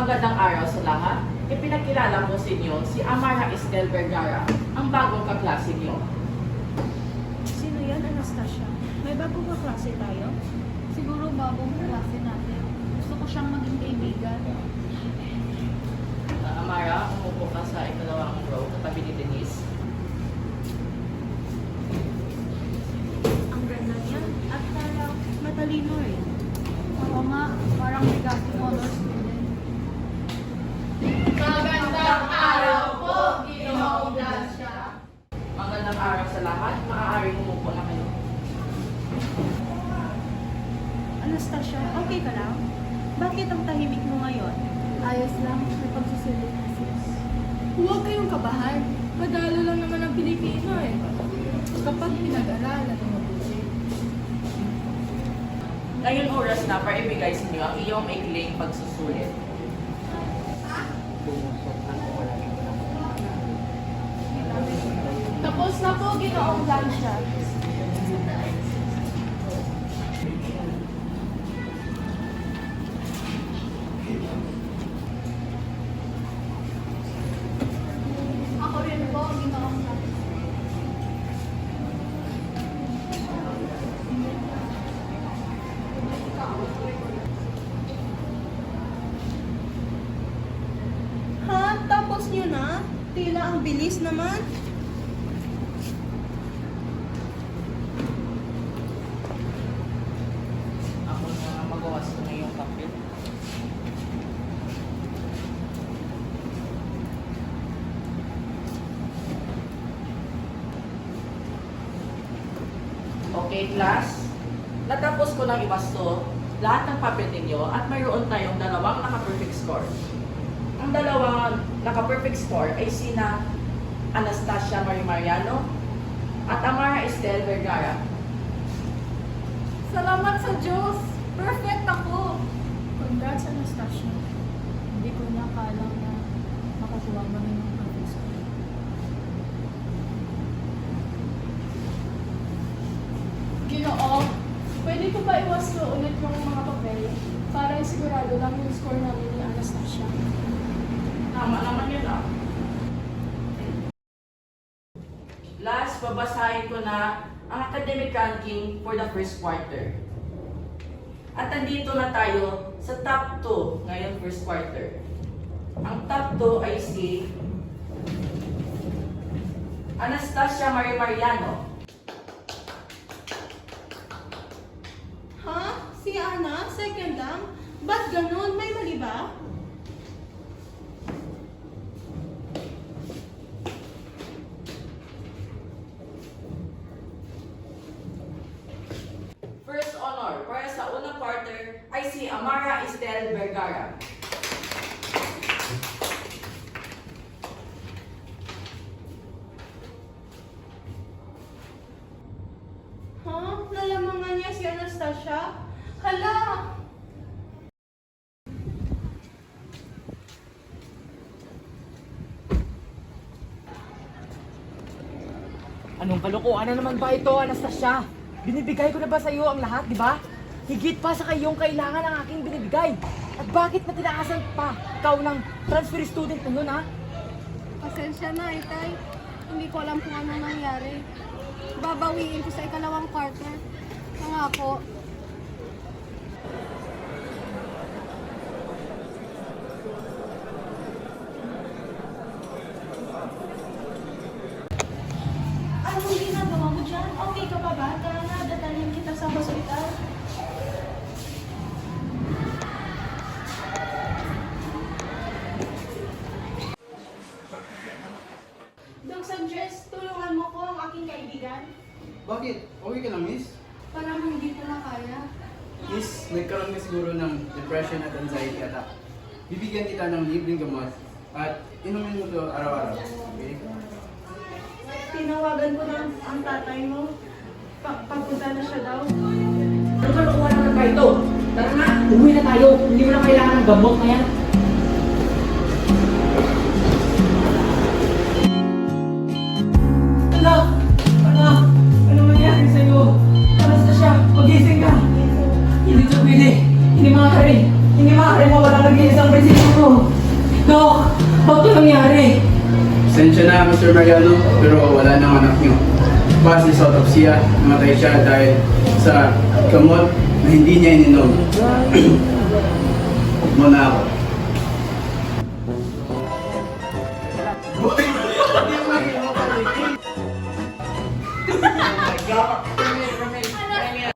Magandang araw sa lahat. Ipinakilala ko sa inyo si Amara Estel Vergara, ang bagong kaklase niyo. Sino yan, Anastasia? May bagong kaklase tayo? Siguro bagong klase natin. Gusto ko siyang maging kaibigan. Amara, umupo ka sa ikalawang row, katabi ni Denise. Ang ganda niya at parang matalino rin. Oo nga, parang bigating honor student. Magandang araw po, Ginoong Blascia. Magandang araw sa lahat. Maaaring umupo na kayo. Anastasia, okay ka lang? Bakit ang tahimik mo ngayon? Ayos lang, may pagsusulit na sis. Huwag kayong kabahan. Madalo lang naman ang Pilipino eh. Kapag pinag-aralan ng mabuti. Ngayon oras na para ibigay sa inyo ang iyong maikling pagsusulit. Tapos na po, Ginoong Blascia. Ako rin po, ginoong klase. Ha? Tapos niyo na? Tila ang bilis naman. Ako na magawas ko na yung papel. Okay, class. Natapos ko ng ibasto lahat ng papel ninyo at mayroon tayong dalawang naka-perfect score. Ang dalawang naka-perfect score ay sina Anastasia Mariano at Amara Estel Vergara. Salamat sa Diyos! Perfect ako! Congrats, Anastasia. Hindi ko nakalang na makakuha mo rin ng pag-isip. Ginoo, pwede ko ba iwasto ulit yung mga papel para sigurado lang yung score namin ni Anastasia? Tama naman yun ah. Last, babasahin ko na ang academic ranking for the first quarter. At nandito na tayo sa top 2 ngayon first quarter. Ang top 2 ay si Anastasia Mariano. Ha? Si Ana? Second lang? Ba't ganun? May mali ba? First honor para sa unang quarter ay si Amara Estel Vergara. Ha? Nalamangan niya si Anastasia? Hala! Anong kalokohan na naman ba ito, Anastasia? Binibigay ko na ba sa iyo ang lahat, di ba? Higit pa sa kayong kailangan ang aking binibigay. At bakit na tinaasan pa ikaw ng transfer student na yun, ha? Pasensya na, Itay. Hindi ko alam kung ano nangyari. Babawiin ko sa ikalawang quarter. Pangako. Anong ginagawa mo dyan? Okay ka pa ba? Tara na, dadalhin kita sa hospital. Dong Sanchez, tulungan mo ko ang aking kaibigan. Bakit? Okay ka lang, miss? Parang hindi ko na kaya. Miss, nagkaroon ka siguro ng depression at anxiety attack. Bibigyan kita ng libreng gamot at inumin mo to araw-araw. Okay? Tinawagan ko na ang tatay mo. Pagpunta na siya daw. Anong kalokohan naman ba ito? Tara na, uwi na tayo. Hindi mo na kailangan ng gamot na yan. Anak! Anak! Ano nangyari sa'yo? Anastasia, magising ka! Hindi ito pwede. Hindi makakari. Hindi maaaring mawala nag-iisang prinsesa ko. Dok, bakit nangyari? Pasensya na, Mr. Mariano, pero wala nang anak niyo. Base sa autopsya, namatay siya dahil sa gamot na hindi niya ininom. Muna ako.